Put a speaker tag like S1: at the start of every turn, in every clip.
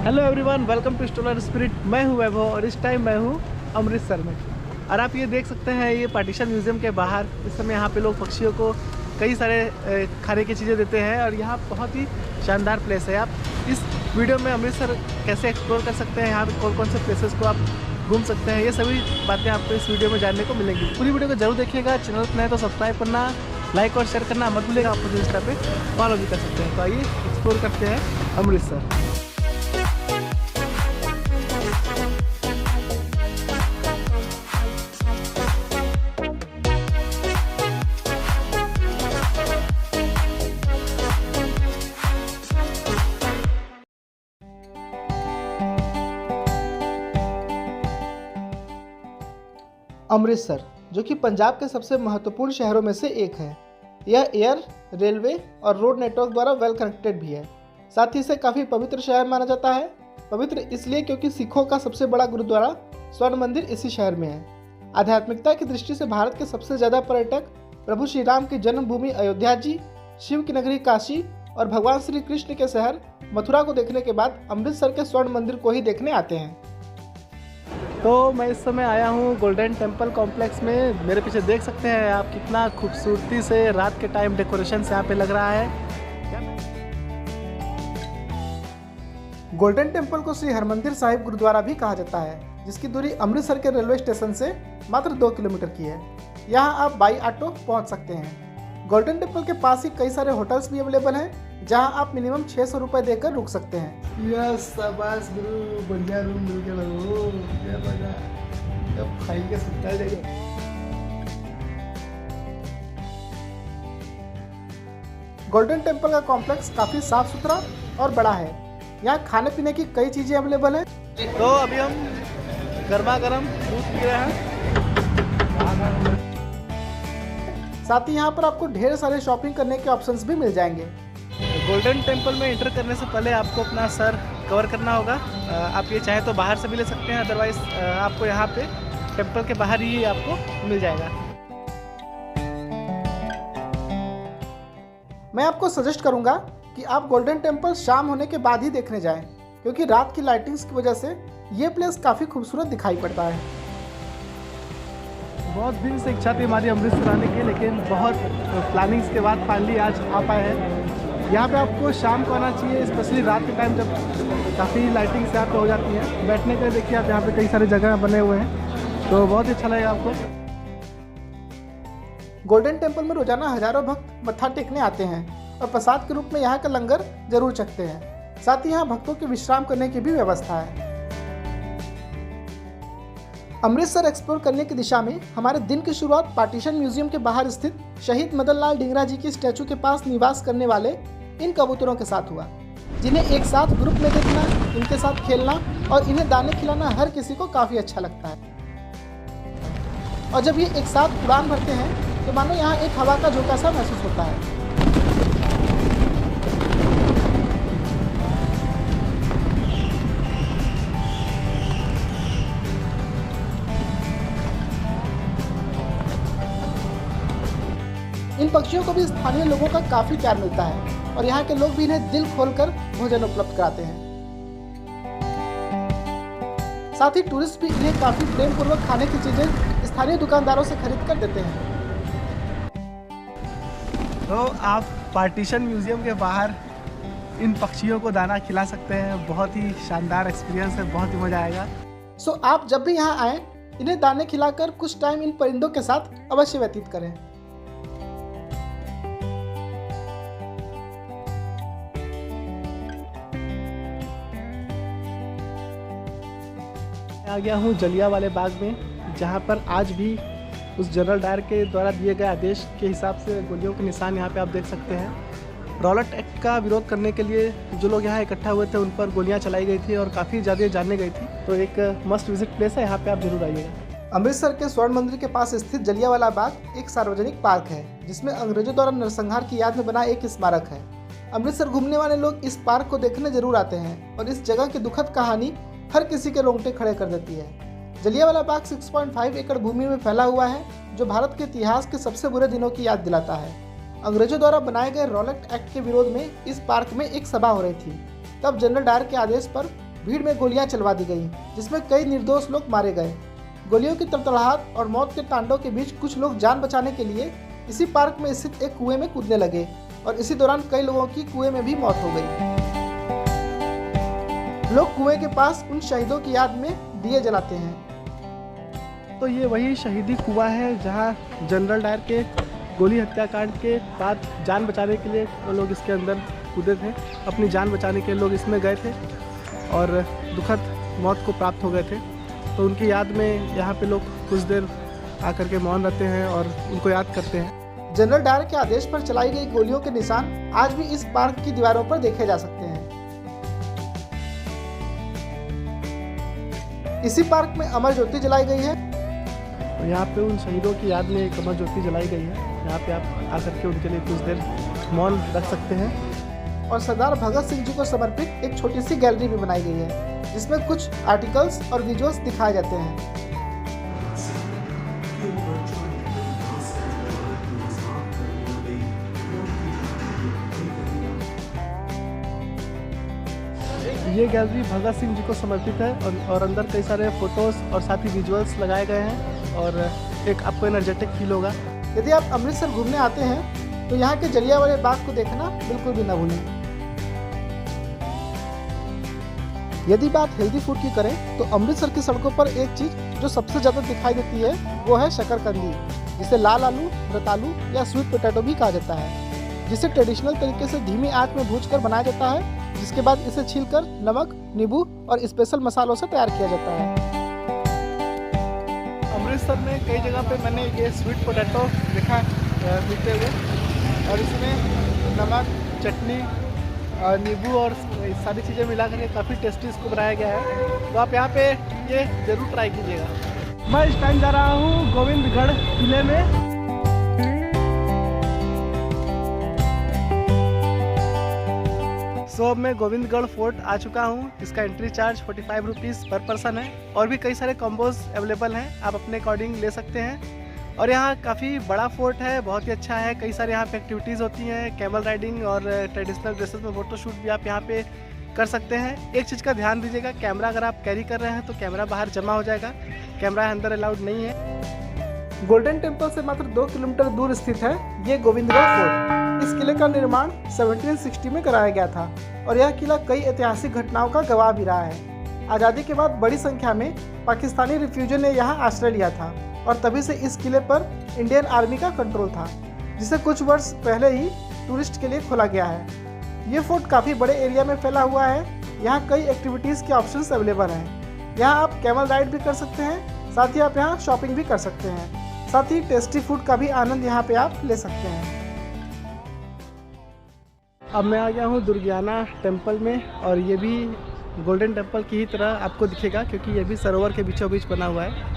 S1: Hello everyone, welcome to Stellar Spirit. मैं हूं वैभव और इस टाइम मैं हूं अमृतसर में। और आप ये देख सकते हैं, ये पार्टीशन म्यूज़ियम के बाहर इस समय यहाँ पे लोग पक्षियों को कई सारे खाने की चीज़ें देते हैं और यहाँ बहुत ही शानदार प्लेस है। आप इस वीडियो में अमृतसर कैसे एक्सप्लोर कर सकते हैं, यहाँ पे कौन कौन से प्लेसेस को आप घूम सकते हैं, ये सभी बातें आपको इस वीडियो में जानने को मिलेंगी। पूरी वीडियो को जरूर देखिएगा। चैनल पर नए तो सब्सक्राइब करना, लाइक और शेयर करना मत भूलिएगा। आप मुझे इंस्टा पे फॉलो भी कर सकते हैं। तो आइए एक्सप्लोर करते हैं अमृतसर। अमृतसर, जो कि पंजाब के सबसे महत्वपूर्ण शहरों में से एक है, यह एयर, रेलवे और रोड नेटवर्क द्वारा वेल कनेक्टेड भी है। साथ ही इसे काफ़ी पवित्र शहर माना जाता है। पवित्र इसलिए क्योंकि सिखों का सबसे बड़ा गुरुद्वारा स्वर्ण मंदिर इसी शहर में है। आध्यात्मिकता की दृष्टि से भारत के सबसे ज़्यादा पर्यटक प्रभु श्री राम की जन्मभूमि अयोध्या जी, शिव की नगरी काशी और भगवान श्री कृष्ण के शहर मथुरा को देखने के बाद अमृतसर के स्वर्ण मंदिर को ही देखने आते हैं। तो मैं इस समय आया हूँ गोल्डन टेम्पल कॉम्प्लेक्स में। मेरे पीछे देख सकते हैं आप कितना खूबसूरती से रात के टाइम डेकोरेशन से यहाँ पे लग रहा है। गोल्डन टेम्पल को श्री हरमंदिर साहिब गुरुद्वारा भी कहा जाता है, जिसकी दूरी अमृतसर के रेलवे स्टेशन से मात्र 2 किलोमीटर की है। यहाँ आप बाई ऑटो पहुँच सकते हैं। गोल्डन टेम्पल के पास ही कई सारे होटल्स भी अवेलेबल हैं, जहां आप मिनिमम 600 रुपये देकर रुक सकते हैं। यस, शाबाश गुरु, बढ़िया रूम मिल गया लगो, क्या लगा, अब खाई के सुनता जाएगा। गोल्डन टेम्पल का कॉम्प्लेक्स काफी साफ सुथरा और बड़ा है। यहाँ खाने पीने की कई चीजें अवेलेबल हैं। तो अभी हम गर्मा गर्म दूध पी रहे हैं। साथ ही यहाँ पर आपको ढेर सारे शॉपिंग करने के ऑप्शंस भी मिल जाएंगे। गोल्डन टेम्पल में एंटर करने से पहले आपको अपना सर कवर करना होगा। आप ये चाहे तो बाहर से भी ले सकते हैं, अदरवाइज आपको यहाँ पे टेम्पल के बाहर ही आपको मिल जाएगा। मैं आपको सजेस्ट करूँगा कि आप गोल्डन टेम्पल शाम होने के बाद ही देखने जाएं, क्योंकि रात की लाइटिंग्स की वजह से ये प्लेस काफ़ी खूबसूरत दिखाई पड़ता है। बहुत दिन से इच्छा थी हमारी अमृतसर आने की, लेकिन बहुत प्लानिंग्स के बाद फाइनली आज आ पाए हैं। यहाँ पे आपको शाम को आना चाहिए, स्पेशली रात के टाइम जब काफ़ी लाइटिंग्स यहाँ पे हो जाती है। बैठने के देखिए आप यहाँ पे कई सारे जगह बने हुए हैं, तो बहुत ही अच्छा लगेगा आपको। गोल्डन टेम्पल में रोजाना हजारों भक्त मत्था टेकने आते हैं और प्रसाद के रूप में यहाँ का लंगर जरूर चखते हैं। साथ ही यहाँ भक्तों के विश्राम करने की भी व्यवस्था है। अमृतसर एक्सप्लोर करने की दिशा में हमारे दिन की शुरुआत पार्टीशन म्यूजियम के बाहर स्थित शहीद मदन लाल ढींगरा जी की स्टैचू के पास निवास करने वाले इन कबूतरों के साथ हुआ, जिन्हें एक साथ ग्रुप में देखना, इनके साथ खेलना और इन्हें दाने खिलाना हर किसी को काफ़ी अच्छा लगता है। और जब ये एक साथ उड़ान भरते हैं तो मानो यहाँ एक हवा का झोंका सा महसूस होता है। इन पक्षियों को भी स्थानीय लोगों का काफी प्यार मिलता है और यहाँ के लोग भी इन्हें दिल खोलकर भोजन उपलब्ध कराते हैं। साथ ही टूरिस्ट भी इन्हें काफी प्रेम पूर्वक खाने की चीजें स्थानीय दुकानदारों से खरीद कर देते हैं। तो आप पार्टीशन म्यूजियम के बाहर इन पक्षियों को दाना खिला सकते हैं। बहुत ही शानदार एक्सपीरियंस है, बहुत ही मजा आएगा। सो आप जब भी यहाँ आए, इन्हें दाने खिलाकर कुछ टाइम इन परिंदों के साथ अवश्य व्यतीत करें। आ गया हूँ जलियांवाला बाग में, जहाँ पर आज भी उस जनरल डायर के द्वारा दिए गए आदेश के हिसाब से गोलियों के निशान यहाँ पे आप देख सकते हैं। रॉलेट एक्ट का विरोध करने के लिए जो लोग यहाँ इकट्ठा हुए थे, उन पर गोलियाँ चलाई गई थी और काफ़ी ज़्यादा जानने गई थी। तो एक मस्ट विजिट प्लेस है, यहाँ पे आप जरूर आइएगा। अमृतसर के स्वर्ण मंदिर के पास स्थित जलियांवाला बाग एक सार्वजनिक पार्क है, जिसमें अंग्रेजों द्वारा नरसंहार की याद में बना एक स्मारक है। अमृतसर घूमने वाले लोग इस पार्क को देखने जरूर आते हैं और इस जगह की दुखद कहानी हर किसी के रोंगटे खड़े कर देती है। जलियांवाला बाग 6.5 एकड़ भूमि में फैला हुआ है, जो भारत के इतिहास के सबसे बुरे दिनों की याद दिलाता है। अंग्रेजों द्वारा बनाए गए रॉलेट एक्ट के विरोध में इस पार्क में एक सभा हो रही थी। तब जनरल डायर के आदेश पर भीड़ में गोलियां चलवा दी गई, जिसमें कई निर्दोष लोग मारे गए। गोलियों की तड़तड़ाहट और मौत के तांडव के बीच कुछ लोग जान बचाने के लिए इसी पार्क में स्थित एक कुएं में कूदने लगे और इसी दौरान कई लोगों की कुएं में भी मौत हो गई। लोग कुएं के पास उन शहीदों की याद में दिए जलाते हैं। तो ये वही शहीदी कुआं है जहां जनरल डायर के गोली हत्याकांड के बाद जान बचाने के लिए वो लोग इसके अंदर कूदे थे। अपनी जान बचाने के लिए लोग इसमें गए थे और दुखद मौत को प्राप्त हो गए थे। तो उनकी याद में यहाँ पे लोग कुछ देर आकर के मौन रहते हैं और उनको याद करते हैं। जनरल डायर के आदेश पर चलाई गई गोलियों के निशान आज भी इस पार्क की दीवारों पर देखे जा सकते हैं। इसी पार्क में अमर ज्योति जलाई गई है। यहाँ पे उन शहीदों की याद में एक अमर ज्योति जलाई गई है। यहाँ पे आप आकर के उनके लिए कुछ देर मौन रख सकते हैं। और सरदार भगत सिंह जी को समर्पित एक छोटी सी गैलरी भी बनाई गई है, जिसमें कुछ आर्टिकल्स और विजुअल्स दिखाए जाते हैं। ये गैलरी भगत सिंह जी को समर्पित है और अंदर कई सारे फोटोज और साथ ही विजुअल्स लगाए गए हैं और एक आपको एनर्जेटिक फील होगा। यदि आप अमृतसर घूमने आते हैं तो यहाँ के जलियांवाला बाग को देखना बिल्कुल भी ना भूलें। यदि बात हेल्दी फूड की करें तो अमृतसर की सड़कों पर एक चीज़ जो सबसे ज़्यादा दिखाई देती है वो है शकरकंदी, जिसे लाल आलू, रतालू या स्वीट पोटैटो भी कहा जाता है, जिसे ट्रेडिशनल तरीके से धीमी आंच में भूनकर बनाया जाता है, जिसके बाद इसे छीलकर नमक, नींबू और स्पेशल मसालों से तैयार किया जाता है। अमृतसर में कई जगह पे मैंने ये स्वीट पोटैटो देखा मिलते हुए और इसमें नमक, चटनी और नींबू और सारी चीज़ें मिला करके काफ़ी टेस्टी इसको बनाया गया है। तो आप यहाँ पे ये ज़रूर ट्राई कीजिएगा। मैं इस टाइम जा रहा हूँ गोविंदगढ़ किले में। अब मैं गोविंदगढ़ फोर्ट आ चुका हूँ। इसका एंट्री चार्ज 45 रुपीज़ पर पर्सन है और भी कई सारे कॉम्बोज अवेलेबल हैं, आप अपने अकॉर्डिंग ले सकते हैं। और यहाँ काफ़ी बड़ा फोर्ट है, बहुत ही अच्छा है। कई सारे यहाँ पे एक्टिविटीज़ होती हैं, कैमल राइडिंग और ट्रेडिशनल ड्रेसेस में फ़ोटोशूट भी आप यहाँ पे कर सकते हैं। एक चीज़ का ध्यान दीजिएगा, कैमरा अगर आप कैरी कर रहे हैं तो कैमरा बाहर जमा हो जाएगा, कैमरा अंदर अलाउड नहीं है। गोल्डन टेम्पल से मात्र 2 किलोमीटर दूर स्थित है ये गोविंदगढ़ फोर्ट। इस किले का निर्माण 1760 में कराया गया था और यह किला कई ऐतिहासिक घटनाओं का गवाह भी रहा है। आज़ादी के बाद बड़ी संख्या में पाकिस्तानी रिफ्यूजी ने यहाँ आश्रय लिया था और तभी से इस किले पर इंडियन आर्मी का कंट्रोल था, जिसे कुछ वर्ष पहले ही टूरिस्ट के लिए खोला गया है। ये फोर्ट काफ़ी बड़े एरिया में फैला हुआ है। यहाँ कई एक्टिविटीज़ के ऑप्शंस अवेलेबल हैं। यहाँ आप कैमल राइड भी कर सकते हैं, साथ ही आप यहाँ शॉपिंग भी कर सकते हैं। साथ ही टेस्टी फूड का भी आनंद यहाँ पे आप ले सकते हैं। अब मैं आ गया हूँ दुर्गियाना टेम्पल में और ये भी गोल्डन टेम्पल की ही तरह आपको दिखेगा, क्योंकि ये भी सरोवर के बीचों बीच बना हुआ है।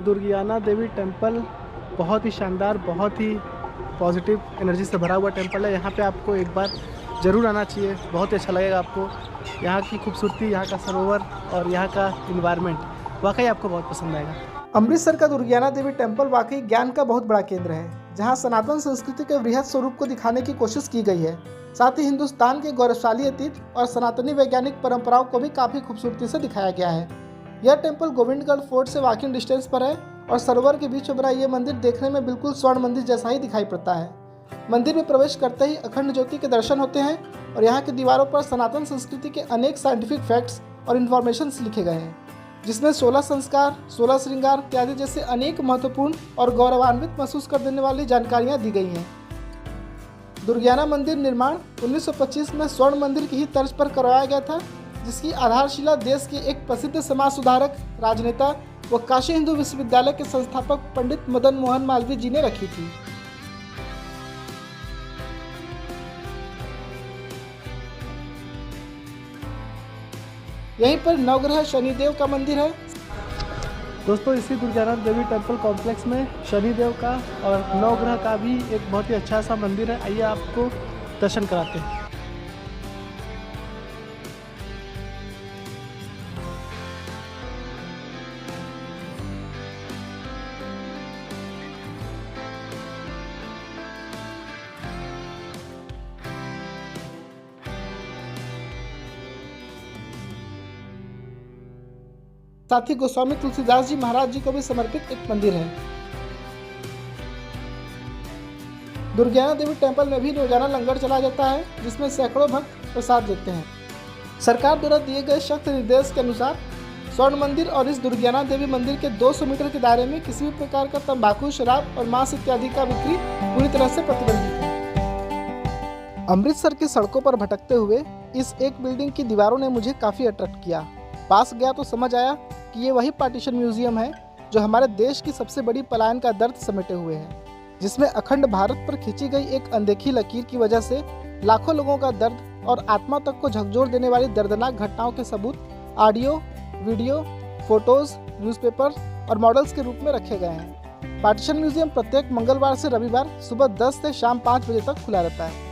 S1: दुर्गियाना देवी टेम्पल बहुत ही शानदार, बहुत ही पॉजिटिव एनर्जी से भरा हुआ टेम्पल है। यहाँ पे आपको एक बार ज़रूर आना चाहिए, बहुत ही अच्छा लगेगा आपको। यहाँ की खूबसूरती, यहाँ का सरोवर और यहाँ का इन्वायरमेंट वाकई आपको बहुत पसंद आएगा। अमृतसर का दुर्गियाना देवी टेम्पल वाकई ज्ञान का बहुत बड़ा केंद्र है, जहाँ सनातन संस्कृति के वृहद स्वरूप को दिखाने की कोशिश की गई है। साथ ही हिंदुस्तान के गौरवशाली अतीत और सनातनी वैज्ञानिक परंपराओं को भी काफ़ी खूबसूरती से दिखाया गया है। यह टेम्पल गोविंदगढ़ फोर्ट से वॉकिंग डिस्टेंस पर है और सरोवर के बीच बना ये मंदिर देखने में बिल्कुल स्वर्ण मंदिर जैसा ही दिखाई पड़ता है। मंदिर में प्रवेश करते ही अखंड ज्योति के दर्शन होते हैं और यहाँ की दीवारों पर सनातन संस्कृति के अनेक साइंटिफिक फैक्ट्स और इन्फॉर्मेशन लिखे गए हैं, जिसमें 16 संस्कार, 16 श्रृंगार इत्यादि जैसे अनेक महत्वपूर्ण और गौरवान्वित महसूस कर देने वाली जानकारियाँ दी गई हैं। दुर्गियाना मंदिर निर्माण 1925 में स्वर्ण मंदिर की ही तर्ज पर करवाया गया था, जिसकी आधारशिला देश के एक प्रसिद्ध समाज सुधारक, राजनेता व काशी हिंदू विश्वविद्यालय के संस्थापक पंडित मदन मोहन मालवीय जी ने रखी थी। यहीं पर नवग्रह शनिदेव का मंदिर है। दोस्तों, इसी दुर्गियाना देवी टेम्पल कॉम्प्लेक्स में शनिदेव का और नवग्रह का भी एक बहुत ही अच्छा सा मंदिर है। आइए आपको दर्शन कराते हैं। साथ ही गोस्वामी तुलसीदास जी महाराज जी को भी समर्पित एक मंदिर है। दुर्गाना देवी टेम्पल में भी रोजाना लंगर चला जाता है, जिसमें सैकड़ों भक्त प्रसाद लेते हैं। सरकार द्वारा दिए गए सख्त निर्देश के अनुसार स्वर्ण मंदिर और इस दुर्गाना देवी मंदिर के 200 मीटर के दायरे में किसी भी प्रकार का तंबाकू, शराब और मांस इत्यादि का बिक्री पूरी तरह से प्रतिबंधित है। अमृतसर की सड़कों पर भटकते हुए इस एक बिल्डिंग की दीवारों ने मुझे काफ़ी अट्रैक्ट किया। पास गया तो समझ आया कि ये वही पार्टीशन म्यूजियम है जो हमारे देश की सबसे बड़ी पलायन का दर्द समेटे हुए है, जिसमें अखंड भारत पर खींची गई एक अनदेखी लकीर की वजह से लाखों लोगों का दर्द और आत्मा तक को झकझोर देने वाली दर्दनाक घटनाओं के सबूत ऑडियो, वीडियो, फोटोज, न्यूज़पेपर और मॉडल्स के रूप में रखे गए हैं। पार्टीशन म्यूजियम प्रत्येक मंगलवार से रविवार सुबह 10 से शाम 5 बजे तक खुला रहता है।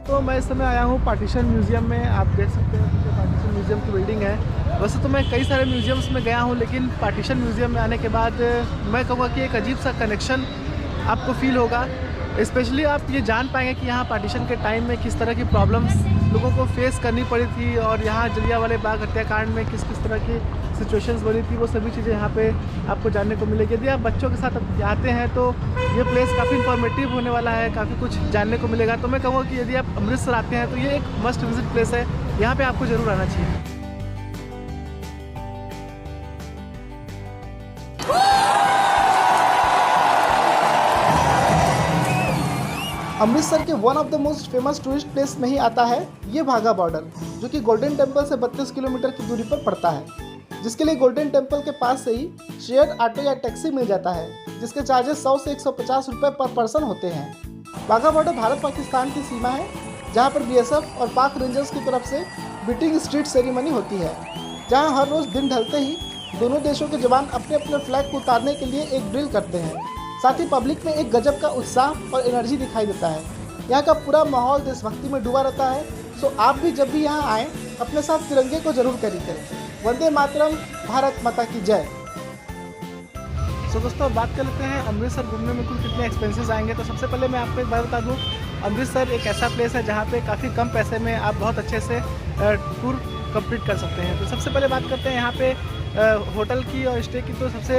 S1: तो मैं इस समय आया हूँ पार्टीशन म्यूजियम में। आप देख सकते हैं कि पार्टीशन म्यूजियम की बिल्डिंग है। वैसे तो मैं कई सारे म्यूजियम्स में गया हूँ, लेकिन पार्टीशन म्यूजियम में आने के बाद मैं कहूँगा कि एक अजीब सा कनेक्शन आपको फील होगा। स्पेशली आप ये जान पाएंगे कि यहाँ पार्टीशन के टाइम में किस तरह की प्रॉब्लम्स लोगों को फेस करनी पड़ी थी और यहाँ जलियांवाला बाग हत्याकांड में किस किस तरह की सिचुएशंस बनी थी, वो सभी चीज़ें यहाँ पे आपको जानने को मिलेगी। यदि आप बच्चों के साथ आते हैं तो ये प्लेस काफ़ी इंफॉर्मेटिव होने वाला है, काफ़ी कुछ जानने को मिलेगा। तो मैं कहूँगा कि यदि आप अमृतसर आते हैं तो ये एक मस्ट विजिट प्लेस है, यहाँ पर आपको ज़रूर आना चाहिए। अमृतसर के one of the most famous tourist place में ही आता है ये वाघा बॉर्डर, जो कि गोल्डन टेम्पल से 32 किलोमीटर की दूरी पर पड़ता है, जिसके लिए गोल्डन टेम्पल के पास से ही शेयर ऑटो या टैक्सी मिल जाता है, जिसके चार्जेस 100 से 150 रुपये पर पर्सन होते हैं। वाघा बॉर्डर भारत पाकिस्तान की सीमा है, जहाँ पर BSF और पाक रेंजर्स की तरफ से बीटिंग स्ट्रीट सेरेमनी होती है, जहाँ हर रोज़ दिन ढलते ही दोनों देशों के जवान अपने अपने फ्लैग को उतारने के लिए एक ड्रिल करते हैं। साथ ही पब्लिक में एक गजब का उत्साह और एनर्जी दिखाई देता है। यहाँ का पूरा माहौल देशभक्ति में डूबा रहता है। सो आप भी जब भी यहाँ आएँ अपने साथ तिरंगे को जरूर कैरी करें। वंदे मातरम, भारत माता की जय। सो दोस्तों, बात कर लेते हैं अमृतसर घूमने में कुल कितने एक्सपेंसेस आएंगे। तो सबसे पहले मैं आपको एक बात बता दूँ, अमृतसर एक ऐसा प्लेस है जहाँ पे काफ़ी कम पैसे में आप बहुत अच्छे से टूर कंप्लीट कर सकते हैं। तो सबसे पहले बात करते हैं यहाँ पे होटल की और स्टे की। तो सबसे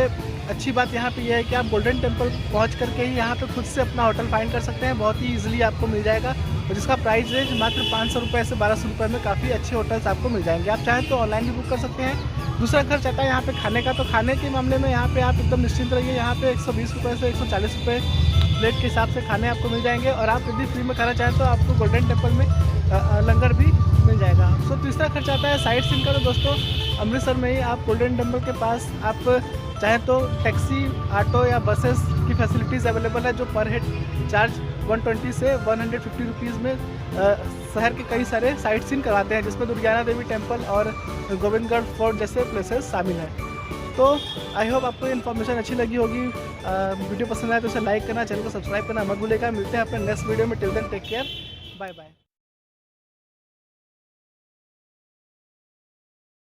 S1: अच्छी बात यहाँ पे यह है कि आप गोल्डन टेम्पल पहुँच करके ही यहाँ पे खुद से अपना होटल फाइंड कर सकते हैं। बहुत ही ईजिली आपको मिल जाएगा और जिसका प्राइस रेंज मात्र 500 रुपये से 1200 रुपये में काफ़ी अच्छे होटल्स आपको मिल जाएंगे। आप चाहें तो ऑनलाइन भी बुक कर सकते हैं। दूसरा खर्च आता है यहाँ पे खाने का। तो खाने के मामले में यहाँ पे आप एकदम निश्चिंत रहिए। यहाँ पे 120 रुपये से 140 रुपये प्लेट के हिसाब से खाने आपको मिल जाएंगे और आप यदि फ्री में खाना चाहें तो आपको गोल्डन टेम्पल में लंगर भी मिल जाएगा। सो तीसरा खर्च आता है साइट सीइंग का। तो दोस्तों, अमृतसर में ही आप गोल्डन टेम्पल के पास आप चाहें तो टैक्सी, ऑटो या बसेस की फैसिलिटीज़ अवेलेबल है, जो पर हेड चार्ज 120 से 150 रुपीज़ में शहर के कई सारे साइट सीइंग करवाते हैं, जिसमें दुर्गाना देवी टेम्पल और गोविंदगढ़ फोर्ट जैसे प्लेसेस शामिल हैं। तो आई होप आपको इन्फॉर्मेशन अच्छी लगी होगी। वीडियो पसंद आए तो उसे लाइक करना, चैनल को सब्सक्राइब करना मत भूलिएगा। मिलते हैं अपने नेक्स्ट वीडियो में। Till then take care, bye bye.